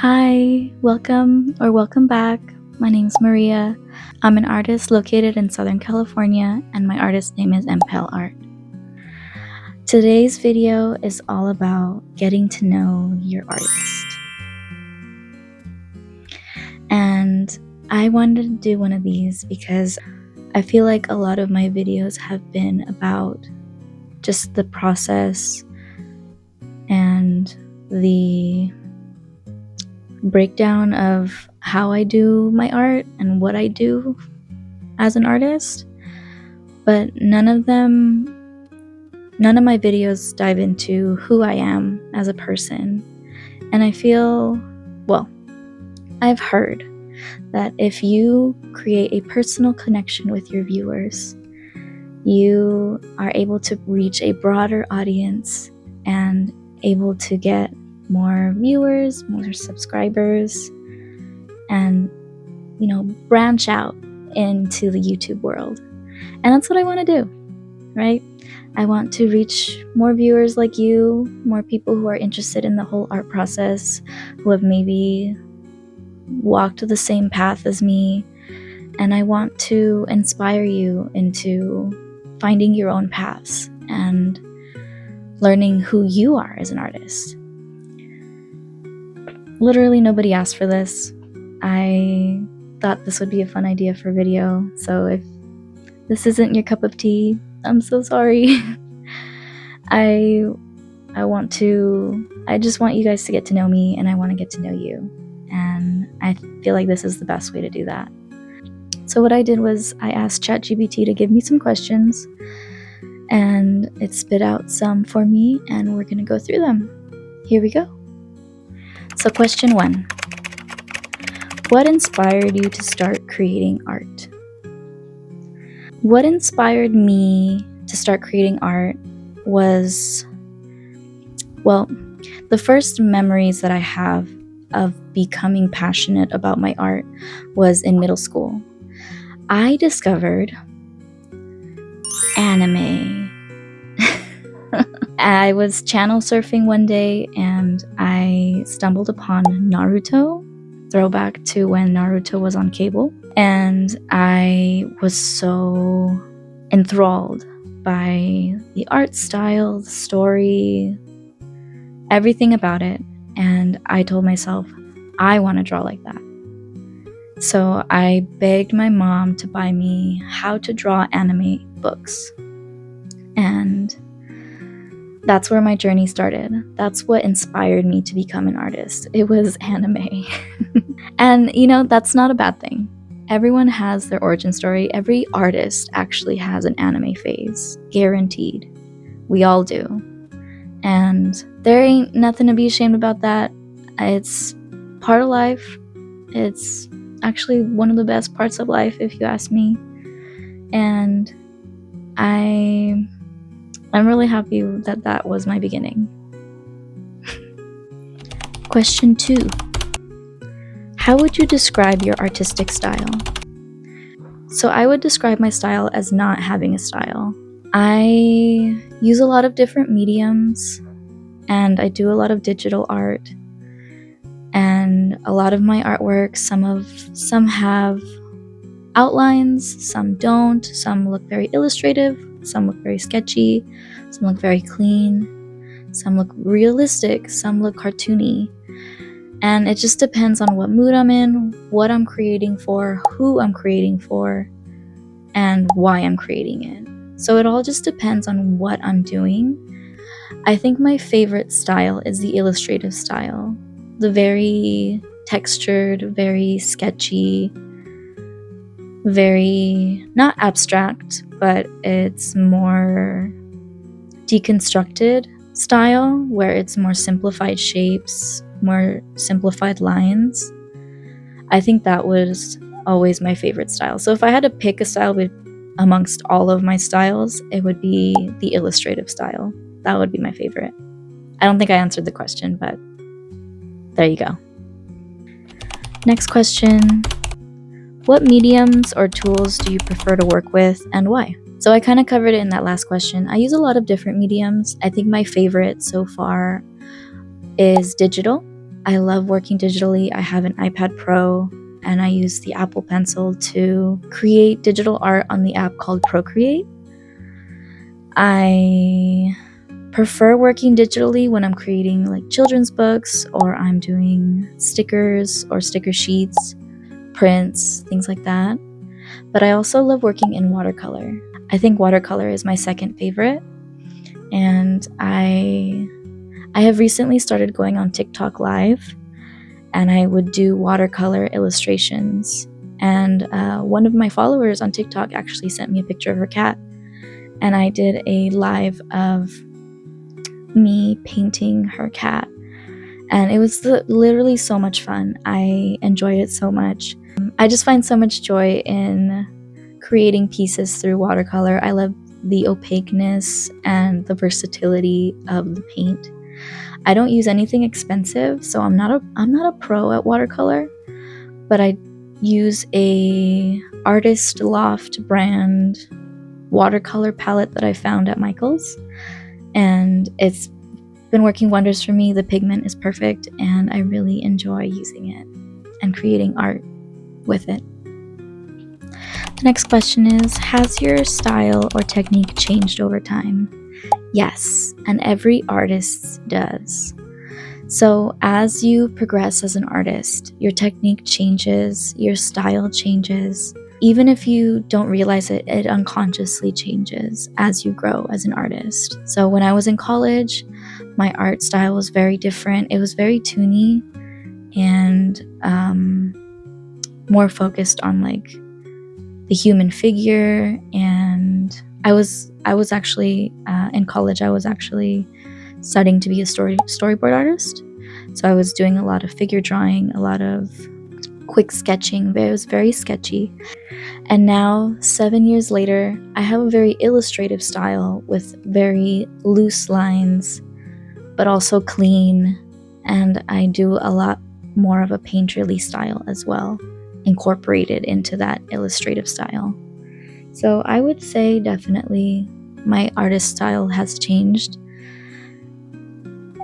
Hi, welcome back. My name's Maria. I'm an artist located in Southern California, and my artist name is MpaleArt. Today's video is all about getting to know your artist. And I wanted to do one of these because I feel like a lot of my videos have been about just the process and the breakdown of how I do my art and what I do as an artist, but none of my videos dive into who I am as a person. And I feel, I've heard that if you create a personal connection with your viewers, you are able to reach a broader audience and able to get more viewers, more subscribers, and branch out into the YouTube world. And that's what I want to do, right? I want to reach more viewers like you, more people who are interested in the whole art process, who have maybe walked the same path as me, and I want to inspire you into finding your own paths and learning who you are as an artist. Literally nobody asked for this. I thought this would be a fun idea for a video, so if this isn't your cup of tea, I'm so sorry. I just want you guys to get to know me, and I want to get to know you, and I feel like this is the best way to do that. So what I did was I asked ChatGPT to give me some questions, and it spit out some for me, and we're gonna go through them. Here we go. So question 1. What inspired you to start creating art? What inspired me to start creating art was, the first memories that I have of becoming passionate about my art was in middle school. I discovered anime. I was channel surfing one day and I stumbled upon Naruto, throwback to when Naruto was on cable, and I was so enthralled by the art style, the story, everything about it, and I told myself, I want to draw like that. So I begged my mom to buy me how to draw anime books, and that's where my journey started. That's what inspired me to become an artist. It was anime. And that's not a bad thing. Everyone has their origin story. Every artist actually has an anime phase, guaranteed. We all do. And there ain't nothing to be ashamed about that. It's part of life. It's actually one of the best parts of life, if you ask me. And I'm really happy that that was my beginning. Question 2. How would you describe your artistic style? So I would describe my style as not having a style. I use a lot of different mediums, and I do a lot of digital art. And a lot of my artwork, some have outlines, some don't. Some look very illustrative, some look very sketchy, some look very clean, some look realistic, some look cartoony. And it just depends on what mood I'm in, what I'm creating for, who I'm creating for, and why I'm creating it. So it all just depends on what I'm doing. I think my favorite style is the illustrative style. The very textured, very sketchy, very not abstract, but it's more deconstructed style, where it's more simplified shapes, more simplified lines. I think that was always my favorite style. So if I had to pick a style amongst all of my styles, it would be the illustrative style. That would be my favorite. I don't think I answered the question, but there you go. Next question. What mediums or tools do you prefer to work with, and why? So I kind of covered it in that last question. I use a lot of different mediums. I think my favorite so far is digital. I love working digitally. I have an iPad Pro and I use the Apple Pencil to create digital art on the app called Procreate. I prefer working digitally when I'm creating like children's books, or I'm doing stickers or sticker sheets, prints, things like that. But I also love working in watercolor. I think watercolor is my second favorite, and I have recently started going on TikTok Live, and I would do watercolor illustrations. And one of my followers on TikTok actually sent me a picture of her cat, and I did a live of me painting her cat, and it was literally so much fun. I enjoyed it so much. I just find so much joy in creating pieces through watercolor. I love the opaqueness and the versatility of the paint. I don't use anything expensive, so I'm not a pro at watercolor, but I use a Artist Loft brand watercolor palette that I found at Michael's, and it's been working wonders for me. The pigment is perfect, and I really enjoy using it and creating art with it. The next question is, has your style or technique changed over time? Yes, and every artist does. So as you progress as an artist, your technique changes, your style changes. Even if you don't realize it, it unconsciously changes as you grow as an artist. So when I was in college, my art style was very different. It was very toony and more focused on like the human figure. And I was actually in college, I was actually studying to be a storyboard artist. So I was doing a lot of figure drawing, a lot of quick sketching, but it was very sketchy. And now, 7 years later, I have a very illustrative style with very loose lines, but also clean. And I do a lot more of a painterly style as well, incorporated into that illustrative style. So I would say definitely my artist style has changed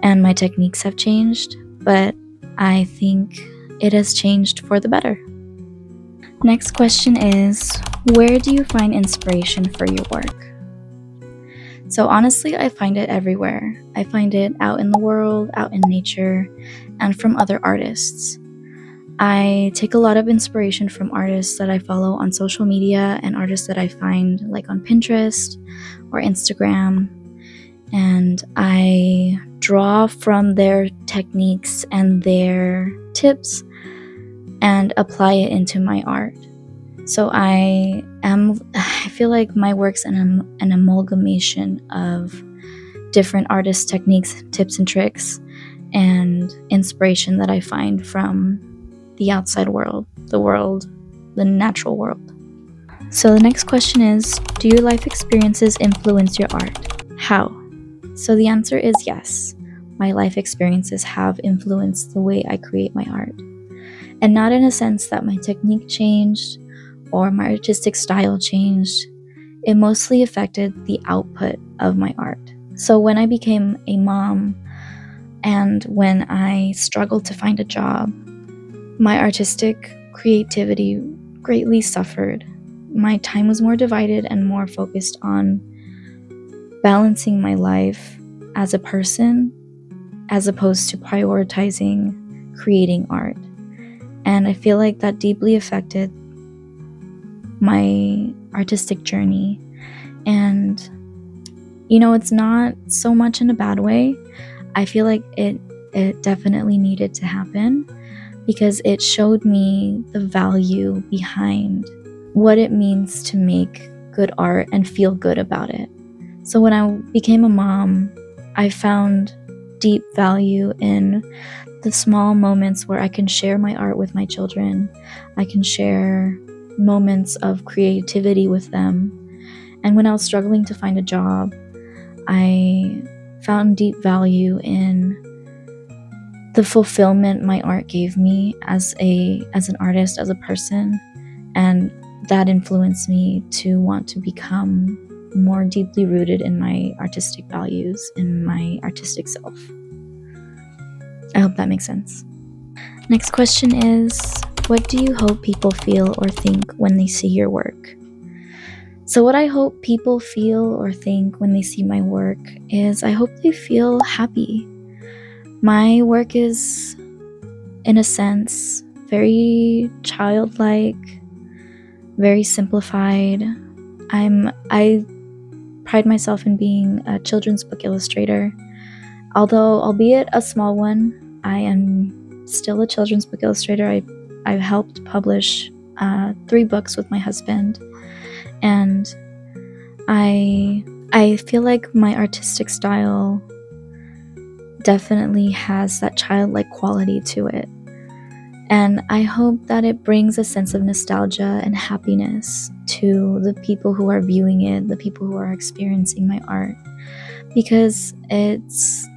and my techniques have changed, but I think it has changed for the better. Next question is, where do you find inspiration for your work? So honestly, I find it everywhere. I find it out in the world, out in nature, and from other artists. I take a lot of inspiration from artists that I follow on social media and artists that I find like on Pinterest or Instagram, and I draw from their techniques and their tips and apply it into my art. So I feel like my work's an amalgamation of different artist techniques, tips and tricks, and inspiration that I find from the outside world, the natural world. So the next question is, do your life experiences influence your art? How? So the answer is yes. My life experiences have influenced the way I create my art. And not in a sense that my technique changed or my artistic style changed. It mostly affected the output of my art. So when I became a mom and when I struggled to find a job, my artistic creativity greatly suffered. My time was more divided and more focused on balancing my life as a person as opposed to prioritizing creating art. And I feel like that deeply affected my artistic journey. And, it's not so much in a bad way. I feel like it definitely needed to happen because it showed me the value behind what it means to make good art and feel good about it. So when I became a mom, I found deep value in the small moments where I can share my art with my children. I can share moments of creativity with them. And when I was struggling to find a job, I found deep value in the fulfillment my art gave me as an artist, as a person, and that influenced me to want to become more deeply rooted in my artistic values, in my artistic self. I hope that makes sense. Next question is, what do you hope people feel or think when they see your work? So what I hope people feel or think when they see my work is I hope they feel happy. My work is, in a sense, very childlike, very simplified. I pride myself in being a children's book illustrator. Although, albeit a small one, I am still a children's book illustrator. I've helped publish 3 books with my husband, and I feel like my artistic style definitely has that childlike quality to it. And I hope that it brings a sense of nostalgia and happiness to the people who are viewing it, the people who are experiencing my art. Because that's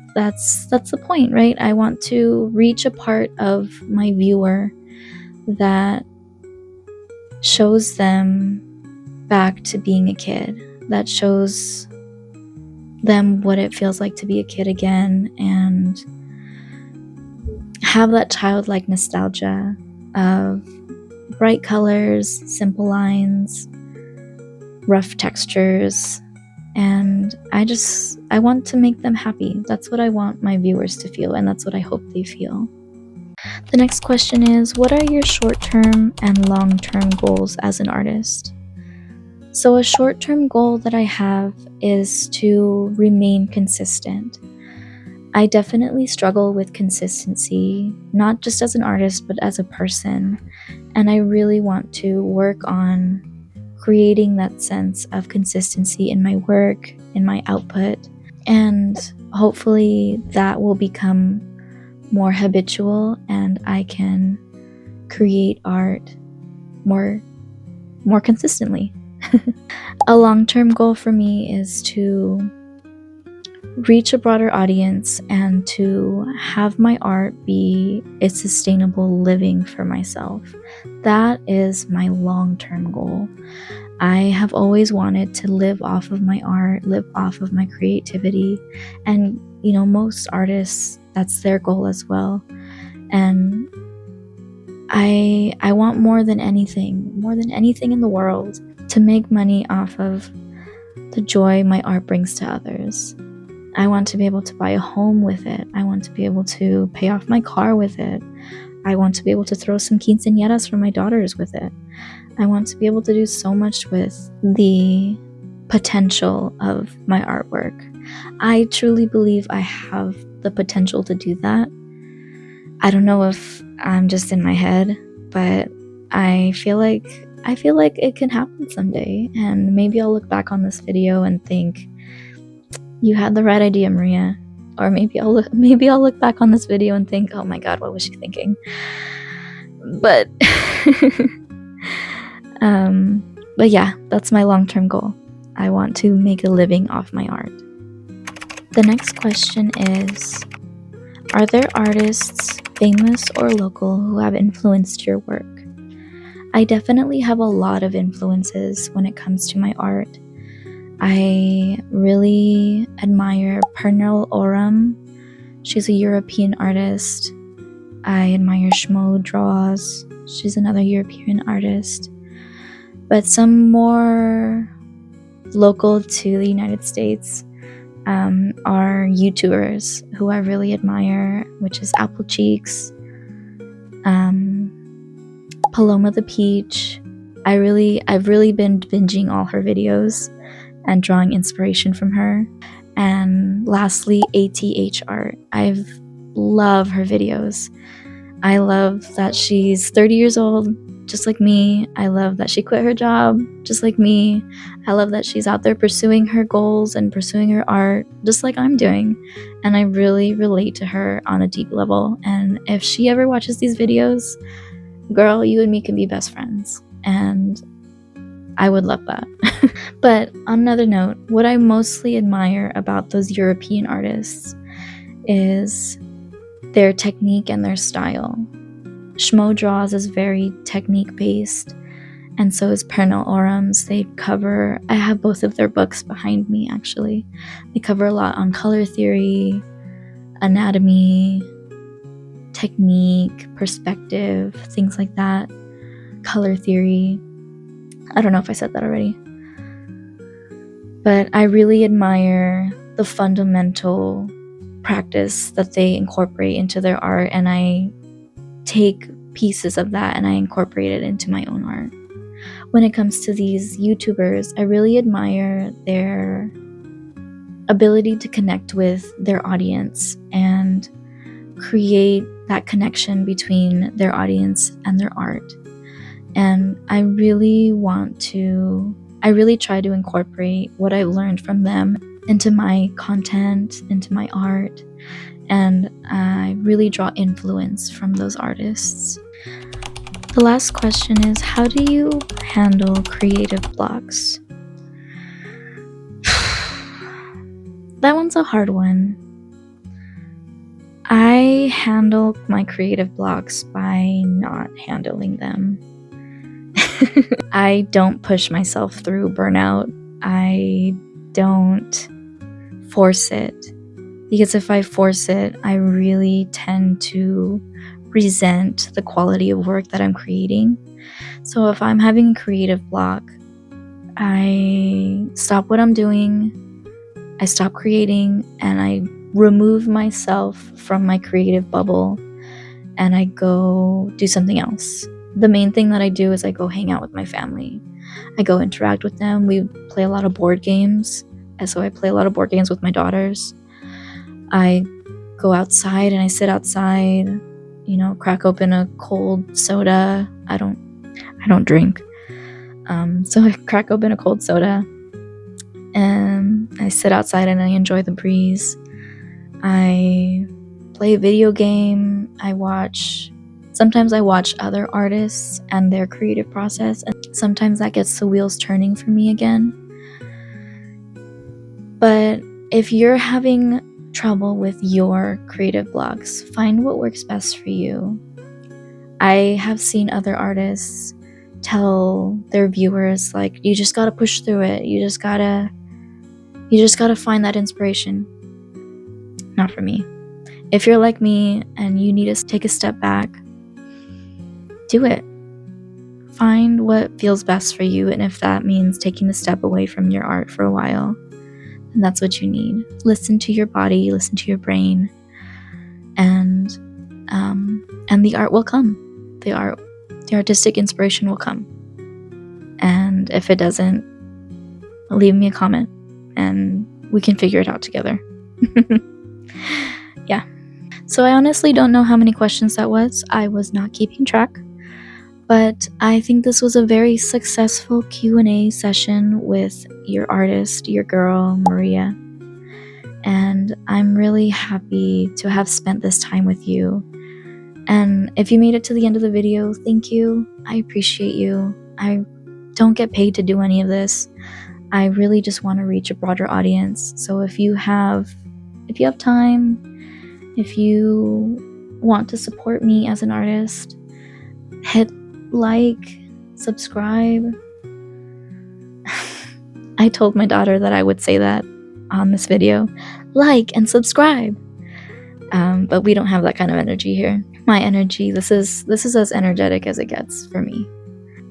the point, right? I want to reach a part of my viewer that shows them back to being a kid, that shows them what it feels like to be a kid again, and have that childlike nostalgia of bright colors, simple lines, rough textures, and I want to make them happy. That's what I want my viewers to feel, and that's what I hope they feel. The next question is, what are your short-term and long-term goals as an artist? So a short-term goal that I have is to remain consistent. I definitely struggle with consistency, not just as an artist, but as a person. And I really want to work on creating that sense of consistency in my work, in my output. And hopefully that will become more habitual and I can create art more consistently. A long-term goal for me is to reach a broader audience and to have my art be a sustainable living for myself. That is my long-term goal. I have always wanted to live off of my art, live off of my creativity, and most artists, that's their goal as well. And I want more than anything in the world, to make money off of the joy my art brings to others. I want to be able to buy a home with it. I want to be able to pay off my car with it. I want to be able to throw some quinceañeras for my daughters with it. I want to be able to do so much with the potential of my artwork. I truly believe I have the potential to do that. I don't know if I'm just in my head, but I feel like it can happen someday, and maybe I'll look back on this video and think, you had the right idea, Maria. Or maybe I'll look back on this video and think, oh my god, what was she thinking? But but yeah, that's my long-term goal. I want to make a living off my art. The next question is, are there artists, famous or local, who have influenced your work? I definitely have a lot of influences when it comes to my art. I really admire Pernil Ørum. She's a European artist. I admire Schmo Draws. She's another European artist. But some more local to the United States are YouTubers who I really admire, which is Apple Cheeks, Paloma the Peach. I've really been binging all her videos and drawing inspiration from her. And lastly, ATH Art. I love her videos. I love that she's 30 years old, just like me. I love that she quit her job, just like me. I love that she's out there pursuing her goals and pursuing her art, just like I'm doing. And I really relate to her on a deep level. And if she ever watches these videos, girl, you and me can be best friends. And I would love that. But on another note, what I mostly admire about those European artists is their technique and their style. Schmo Draws is very technique based, and so is Pernil Ørum. I have both of their books behind me actually. They cover a lot on color theory, anatomy, technique, perspective, things like that, color theory. I don't know if I said that already. But I really admire the fundamental practice that they incorporate into their art, and I take pieces of that and I incorporate it into my own art. When it comes to these YouTubers, I really admire their ability to connect with their audience and create that connection between their audience and their art. And I really try to incorporate what I've learned from them into my content, into my art, and I really draw influence from those artists. The last question is, how do you handle creative blocks? That one's a hard one. I handle my creative blocks by not handling them. I don't push myself through burnout. I don't force it, because if I force it, I really tend to resent the quality of work that I'm creating. So if I'm having a creative block, I stop what I'm doing, I stop creating, and I remove myself from my creative bubble and I go do something else. The main thing that I do is I go hang out with my family. I go interact with them. We play a lot of board games. And so I play a lot of board games with my daughters. I go outside and I sit outside, crack open a cold soda. I don't drink. So I crack open a cold soda and I sit outside and I enjoy the breeze. I play a video game. Sometimes I watch other artists and their creative process, and sometimes that gets the wheels turning for me again. But if you're having trouble with your creative blocks, find what works best for you. I have seen other artists tell their viewers, like, you just gotta push through it. You just gotta find that inspiration. Not for me. If you're like me and you need to take a step back, do it. Find what feels best for you, and if that means taking a step away from your art for a while, then that's what you need. Listen to your body, listen to your brain, and the art will come. The artistic inspiration will come. And if it doesn't, leave me a comment and we can figure it out together. Yeah. So I honestly don't know how many questions that was. I was not keeping track. But I think this was a very successful Q&A session with your artist, your girl, Maria. And I'm really happy to have spent this time with you. And if you made it to the end of the video, thank you. I appreciate you. I don't get paid to do any of this. I really just want to reach a broader audience. So if you have time, if you want to support me as an artist, hit like, subscribe. I told my daughter that I would say that on this video. Like and subscribe. But we don't have that kind of energy here. My energy, this is as energetic as it gets for me.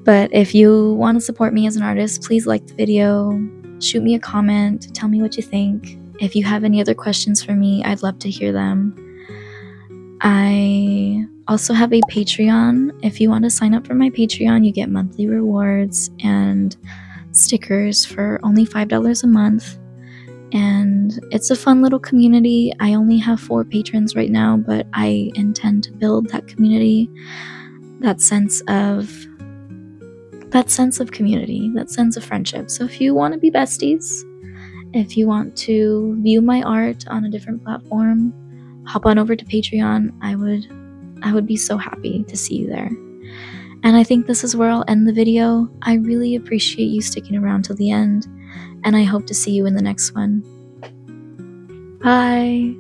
But if you want to support me as an artist, please like the video, shoot me a comment, tell me what you think. If you have any other questions for me, I'd love to hear them. I also have a Patreon. If you want to sign up for my Patreon, you get monthly rewards and stickers for only $5 a month. And it's a fun little community. I only have 4 patrons right now, but I intend to build that community, that sense of community, that sense of friendship. So if you want to be besties, if you want to view my art on a different platform, hop on over to Patreon. I would be so happy to see you there. And I think this is where I'll end the video. I really appreciate you sticking around till the end, and I hope to see you in the next one. Bye!